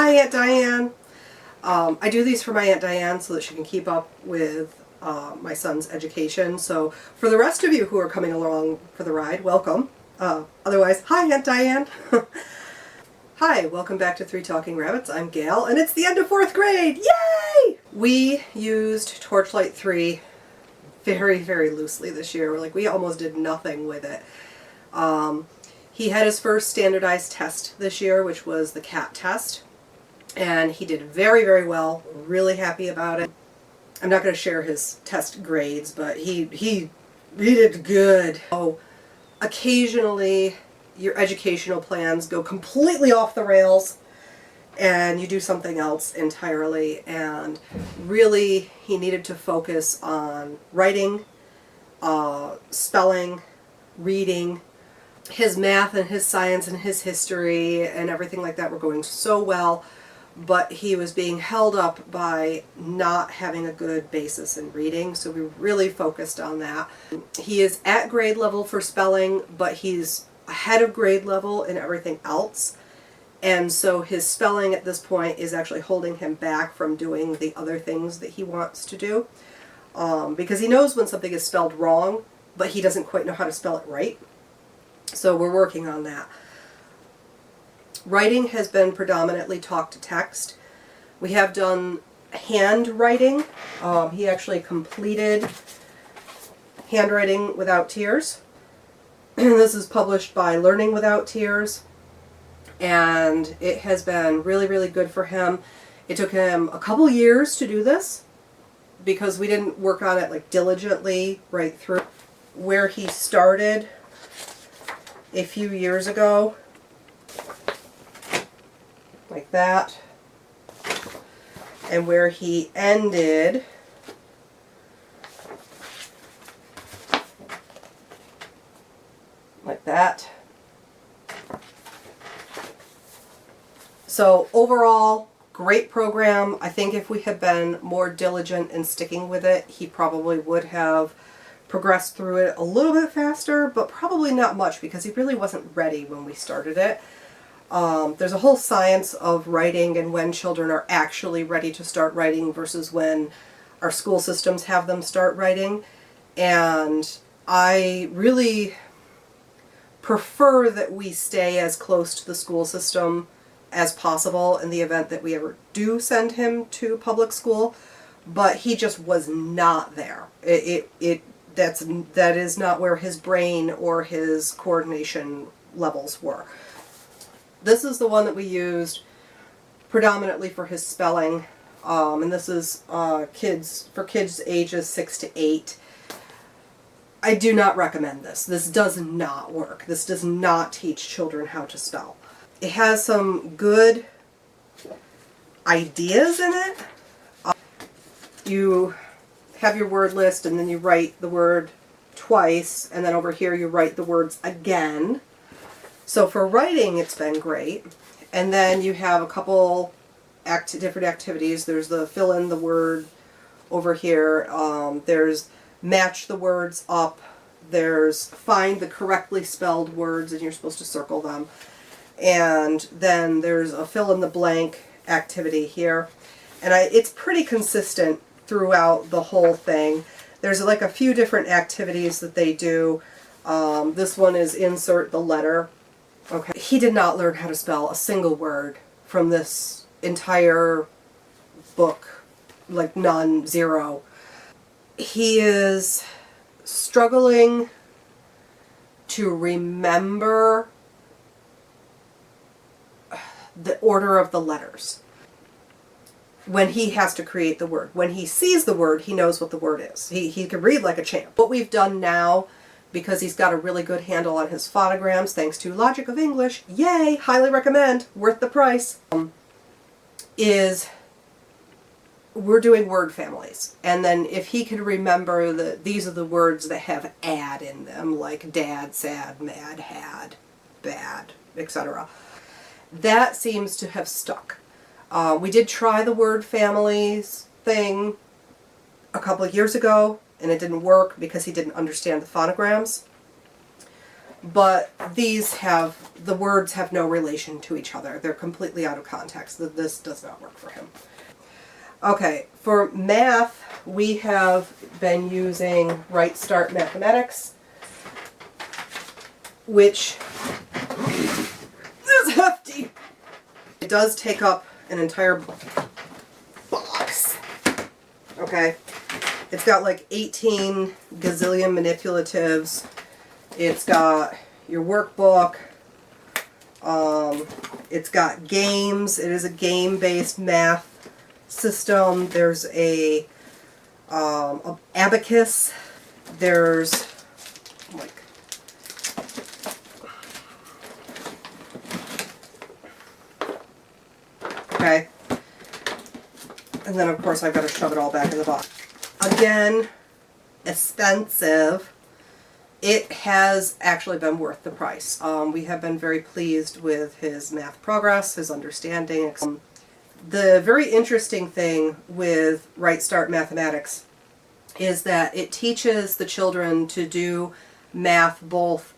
Hi, Aunt Diane. I do these for my Aunt Diane so that she can keep up with my son's education. So for the rest of you who are coming along for the ride, welcome. Otherwise, hi, Aunt Diane. Hi, welcome back to Three Talking Rabbits. I'm Gail, and it's the end of 4th grade. Yay! We used Torchlight 3 very, very loosely this year. We almost did nothing with it. He had his first standardized test this year, which was the CAT test. And he did very, very well. Really happy about it. I'm not going to share his test grades, but he did good. So occasionally your educational plans go completely off the rails and you do something else entirely, and really he needed to focus on writing, spelling, reading. His math and his science and his history and everything like that were going so well, but he was being held up by not having a good basis in reading, so we really focused on that. He is at grade level for spelling, but he's ahead of grade level in everything else, and so his spelling at this point is actually holding him back from doing the other things that he wants to do, because he knows when something is spelled wrong, but he doesn't quite know how to spell it right. So we're working on that. Writing has been predominantly talk to text. We have done handwriting. He actually completed Handwriting Without Tears. This is published by Learning Without Tears, and it has been really, really good for him. It took him a couple years to do this because we didn't work on it diligently right through. Where he started a few years ago, like that, and where he ended like that. So overall, great program. I think if we had been more diligent in sticking with it, he probably would have progressed through it a little bit faster, but probably not much because he really wasn't ready when we started it. There's a whole science of writing and when children are actually ready to start writing versus when our school systems have them start writing, and I really prefer that we stay as close to the school system as possible in the event that we ever do send him to public school, but he just was not there. That is not where his brain or his coordination levels were. This is the one that we used predominantly for his spelling, and this is for kids ages 6 to 8. I do not recommend this. This does not work. This does not teach children how to spell. It has some good ideas in it. You have your word list, and then you write the word twice, and then over here you write the words again. So for writing, it's been great. And then you have a couple different activities. There's the fill in the word over here. There's match the words up. There's find the correctly spelled words, and you're supposed to circle them. And then there's a fill in the blank activity here. And it's pretty consistent throughout the whole thing. There's a few different activities that they do. This one is insert the letter. Okay. He did not learn how to spell a single word from this entire book, none, zero. He is struggling to remember the order of the letters when he has to create the word. When he sees the word, he knows what the word is. He can read like a champ. What we've done now, because he's got a really good handle on his phonograms, thanks to Logic of English, yay, highly recommend, worth the price, is we're doing word families. And then if he can remember that these are the words that have "ad" in them, like dad, sad, mad, had, bad, etc., that seems to have stuck. We did try the word families thing a couple of years ago, and it didn't work because he didn't understand the phonograms. but these have, the words have no relation to each other. They're completely out of context. This does not work for him. Okay, for math, we have been using Right Start Mathematics, which is hefty. It does take up an entire box. Okay, it's got like 18 gazillion manipulatives. It's got your workbook. It's got games. It is a game-based math system. There's a abacus. There's like okay, and then of course I've got to shove it all back in the box. Again, expensive. It has actually been worth the price. We have been very pleased with his math progress, his understanding. The very interesting thing with Right Start Mathematics is that it teaches the children to do math both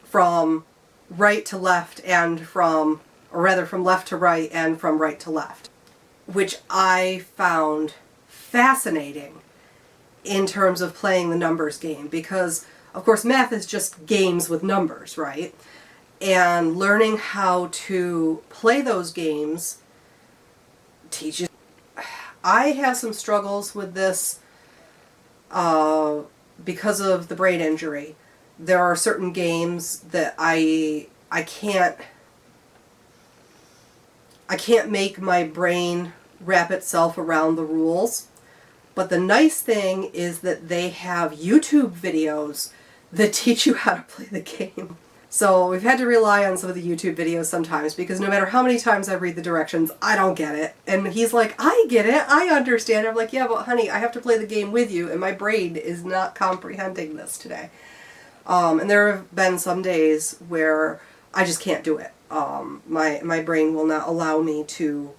from right to left and from, or rather from left to right and from right to left, which I found fascinating in terms of playing the numbers game, because of course math is just games with numbers, right? And learning how to play those games teaches. I have some struggles with this because of the brain injury. There are certain games that I can't make my brain wrap itself around the rules. But the nice thing is that they have YouTube videos that teach you how to play the game. So we've had to rely on some of the YouTube videos sometimes, because no matter how many times I read the directions, I don't get it. And he's like, I get it, I understand. I'm like, yeah, but honey, I have to play the game with you, and my brain is not comprehending this today. And there have been some days where I just can't do it. My brain will not allow me to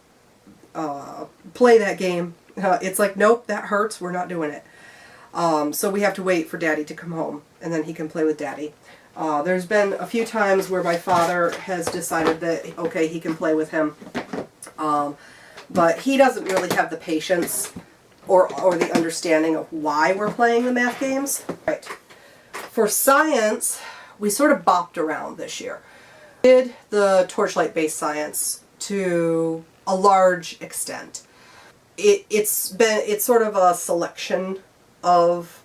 play that game. It's like, nope, that hurts, we're not doing it. So we have to wait for Daddy to come home, and then he can play with Daddy. There's been a few times where my father has decided that, okay, he can play with him. But he doesn't really have the patience or the understanding of why we're playing the math games. Right. For science, we sort of bopped around this year. We did the Torchlight-based science to a large extent. It's sort of a selection of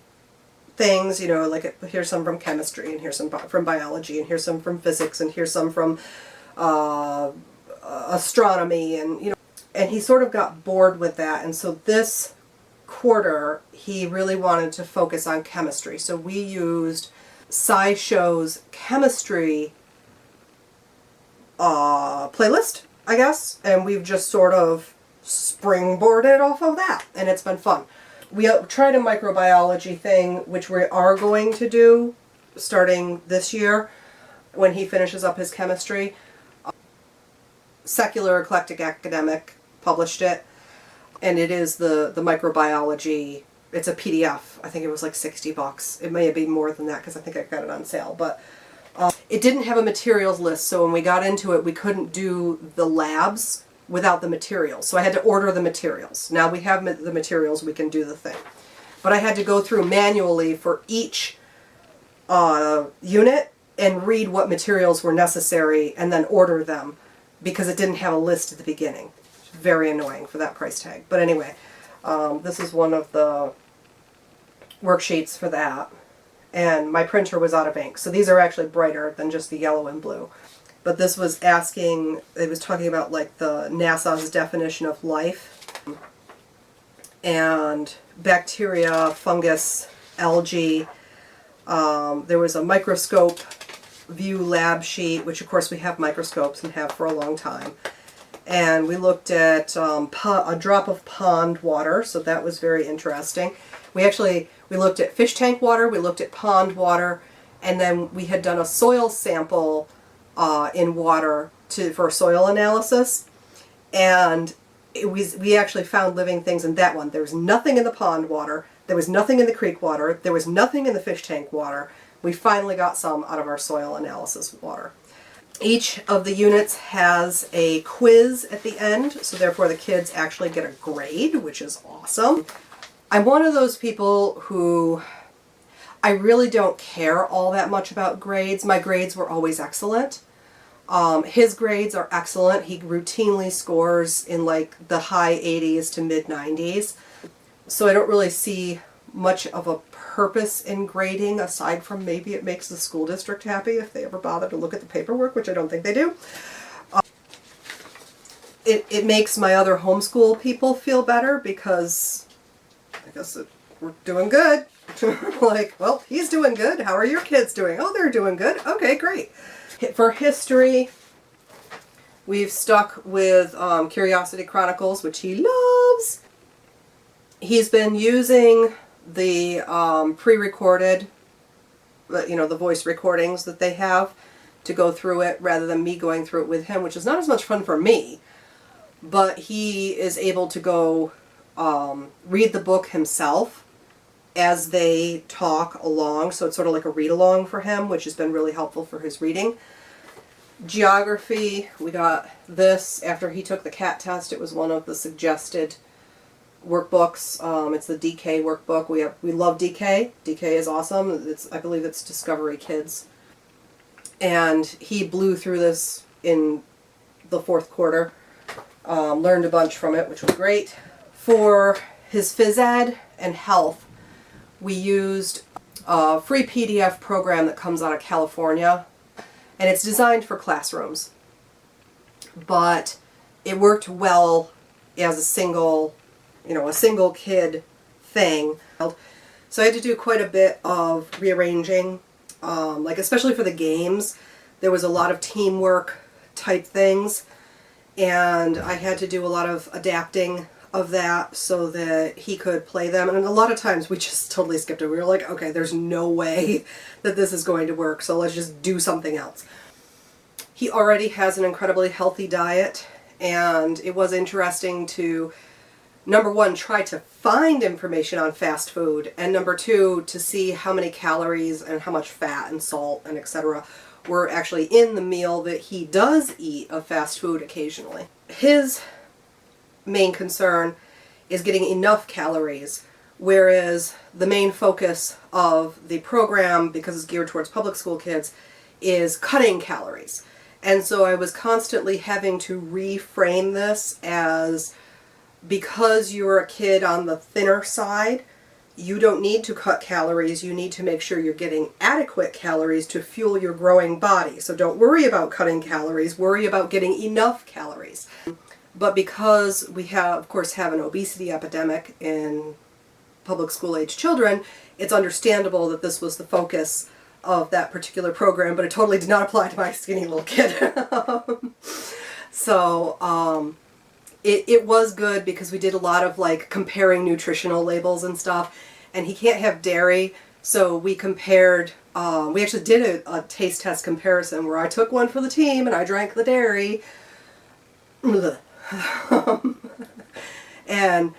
things, you know, like here's some from chemistry, and here's some from biology, and here's some from physics, and here's some from astronomy, and you know, and he sort of got bored with that, and so this quarter he really wanted to focus on chemistry. So we used SciShow's chemistry playlist, I guess, and we've just sort of springboarded off of that, and it's been fun. We tried a microbiology thing, which we are going to do starting this year when he finishes up his chemistry. Secular Eclectic Academic published it, and it is the microbiology. It's a PDF. I think it was like $60. It may have been more than that because I think I got it on sale, but it didn't have a materials list, so when we got into it, we couldn't do the labs without the materials. So I had to order the materials. Now we have the materials, we can do the thing. But I had to go through manually for each unit and read what materials were necessary and then order them, because it didn't have a list at the beginning. Very annoying for that price tag. But anyway, this is one of the worksheets for that. And my printer was out of ink. So these are actually brighter than just the yellow and blue. But this was asking, it was talking about like the NASA's definition of life, and bacteria, fungus, algae. There was a microscope view lab sheet, which of course we have microscopes and have for a long time. And we looked at a drop of pond water, so that was very interesting. We looked at fish tank water, we looked at pond water, and then we had done a soil sample in water for soil analysis, and we actually found living things in that one. There was nothing in the pond water, there was nothing in the creek water, there was nothing in the fish tank water, We finally got some out of our soil analysis water. Each of the units has a quiz at the end, so therefore the kids actually get a grade, which is awesome. I'm one of those people who I really don't care all that much about grades. My grades were always excellent. His grades are excellent. He routinely scores in like the high 80s to mid 90s. So I don't really see much of a purpose in grading aside from maybe it makes the school district happy if they ever bother to look at the paperwork, which I don't think they do. It makes my other homeschool people feel better because I guess we're doing good. Like, well, he's doing good. How are your kids doing? Oh, they're doing good. Okay, great. For history, we've stuck with Curiosity Chronicles, which he loves. He's been using the pre-recorded, the voice recordings that they have to go through it rather than me going through it with him, which is not as much fun for me. But he is able to go read the book himself as they talk along, so it's sort of like a read-along for him, which has been really helpful for his reading. Geography, we got this after he took the CAT test. It was one of the suggested workbooks. It's the DK workbook. We love DK. DK is awesome. I believe it's Discovery Kids. And he blew through this in the fourth quarter. Learned a bunch from it, which was great. For his phys ed and health, we used a free PDF program that comes out of California, and it's designed for classrooms. But it worked well as a single kid thing. So I had to do quite a bit of rearranging, especially for the games. There was a lot of teamwork type things, and I had to do a lot of adapting of that so that he could play them. And a lot of times we just totally skipped it. We were like, okay, there's no way that this is going to work, so let's just do something else. He already has an incredibly healthy diet, and it was interesting to, number one, try to find information on fast food, and number two, to see how many calories and how much fat and salt and etc. were actually in the meal that he does eat of fast food occasionally. His main concern is getting enough calories, whereas the main focus of the program, because it's geared towards public school kids, is cutting calories. And so I was constantly having to reframe this as, because you're a kid on the thinner side, you don't need to cut calories. You need to make sure you're getting adequate calories to fuel your growing body. So don't worry about cutting calories, worry about getting enough calories. But because we of course have an obesity epidemic in public school age children, it's understandable that this was the focus of that particular program, but it totally did not apply to my skinny little kid. It was good because we did a lot of comparing nutritional labels and stuff, and he can't have dairy, so we compared, we actually did a taste test comparison where I took one for the team and I drank the dairy. And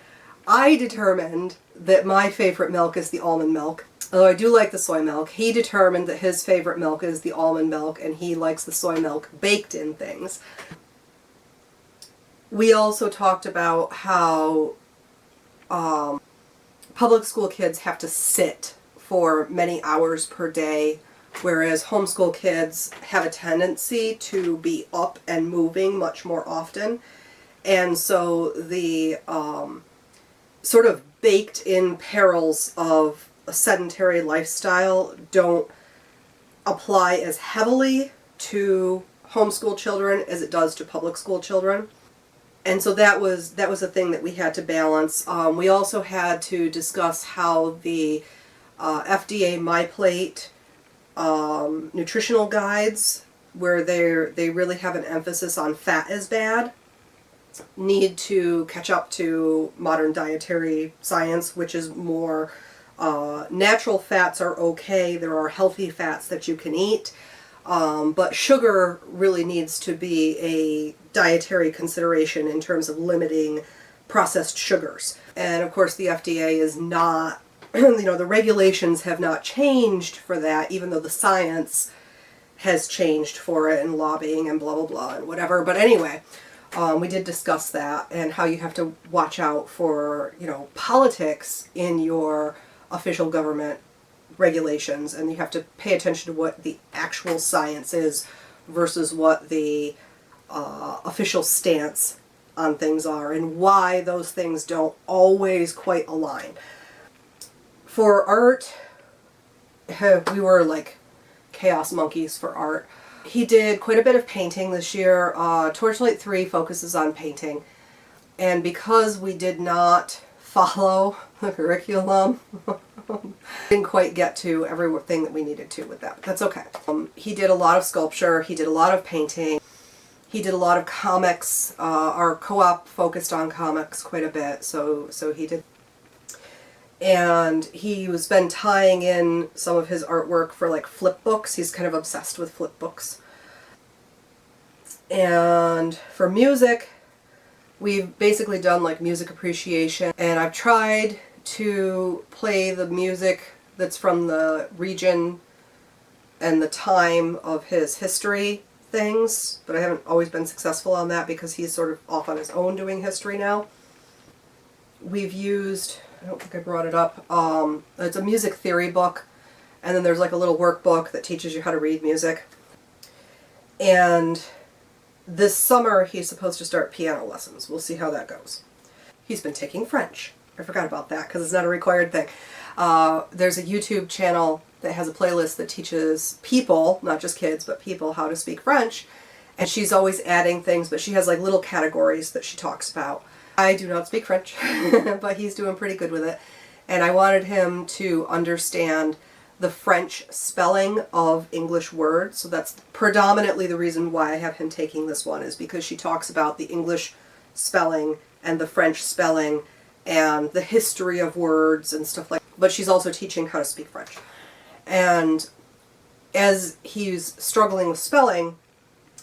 I determined that my favorite milk is the almond milk. Although I do like the soy milk, he determined that his favorite milk is the almond milk, and he likes the soy milk baked in things. We also talked about how public school kids have to sit for many hours per day, whereas homeschool kids have a tendency to be up and moving much more often. And so the sort of baked-in perils of a sedentary lifestyle don't apply as heavily to homeschool children as it does to public school children. And so that was a thing that we had to balance. We also had to discuss how the FDA MyPlate nutritional guides, where they really have an emphasis on fat is bad, need to catch up to modern dietary science, which is more natural fats are okay. There are healthy fats that you can eat. But sugar really needs to be a dietary consideration in terms of limiting processed sugars. And of course the FDA is not you know, the regulations have not changed for that, even though the science has changed for it and lobbying and blah, blah, blah and whatever. But anyway, we did discuss that and how you have to watch out for, you know, politics in your official government regulations, and you have to pay attention to what the actual science is versus what the official stance on things are, and why those things don't always quite align. For art, we were like chaos monkeys for art. He did quite a bit of painting this year. Torchlight 3 focuses on painting, and because we did not follow the curriculum, didn't quite get to everything that we needed to with that. That's okay. He did a lot of sculpture, he did a lot of painting, he did a lot of comics. Our co-op focused on comics quite a bit, so he did. And he's been tying in some of his artwork for like flip books. He's kind of obsessed with flip books. And for music, we've basically done like music appreciation, and I've tried to play the music that's from the region and the time of his history things, but I haven't always been successful on that because he's sort of off on his own doing history now. We've used, I don't think I brought it up, it's a music theory book, and then there's like a little workbook that teaches you how to read music. And this summer he's supposed to start piano lessons. We'll see how that goes. He's been taking French. I forgot about that because it's not a required thing. There's a YouTube channel that has a playlist that teaches people, not just kids, but people, how to speak French. And she's always adding things, but she has like little categories that she talks about. I do not speak French, but he's doing pretty good with it. And I wanted him to understand the French spelling of English words. So that's predominantly the reason why I have him taking this one, is because she talks about the English spelling and the French spelling and the history of words and stuff like that. But she's also teaching how to speak French. And as he's struggling with spelling,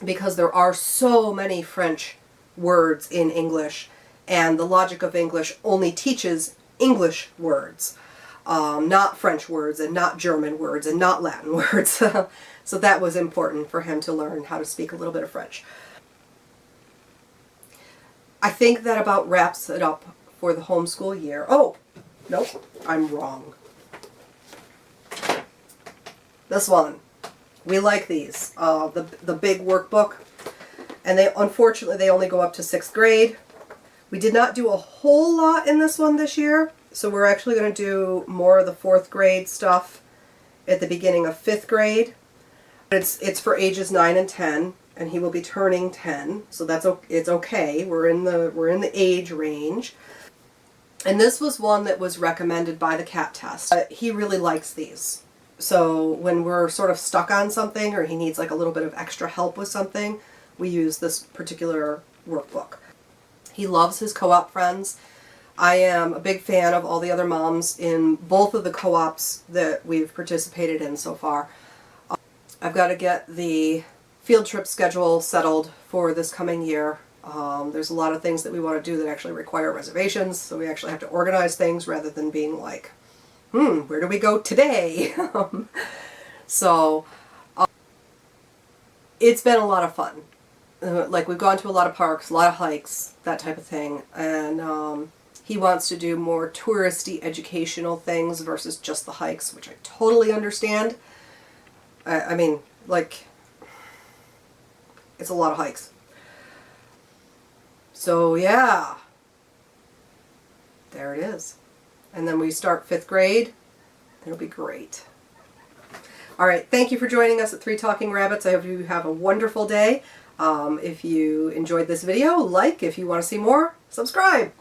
because there are so many French words in English, and the logic of English only teaches English words, not French words and not German words and not Latin words. So that was important for him to learn how to speak a little bit of French. I think that about wraps it up for the homeschool year. Oh, nope, I'm wrong. This one. We like these. The big workbook. And unfortunately they only go up to 6th grade. We did not do a whole lot in this one this year, so we're actually going to do more of the 4th grade stuff at the beginning of 5th grade. It's for ages 9 and 10, and he will be turning 10, so it's okay. We're in the age range. And this was one that was recommended by the CAT test. He really likes these. So when we're sort of stuck on something, or he needs like a little bit of extra help with something, we use this particular workbook. He loves his co-op friends. I am a big fan of all the other moms in both of the co-ops that we've participated in so far. I've got to get the field trip schedule settled for this coming year. There's a lot of things that we want to do that actually require reservations, so we actually have to organize things rather than being like, where do we go today? So it's been a lot of fun. Like, we've gone to a lot of parks, a lot of hikes, that type of thing, and he wants to do more touristy educational things versus just the hikes, which I totally understand. I mean, like, it's a lot of hikes. So yeah, there it is. And then we start 5th grade. It'll be great. All right, thank you for joining us at 3 Talking Rabbits. I hope you have a wonderful day. If you enjoyed this video, like. If you want to see more, subscribe.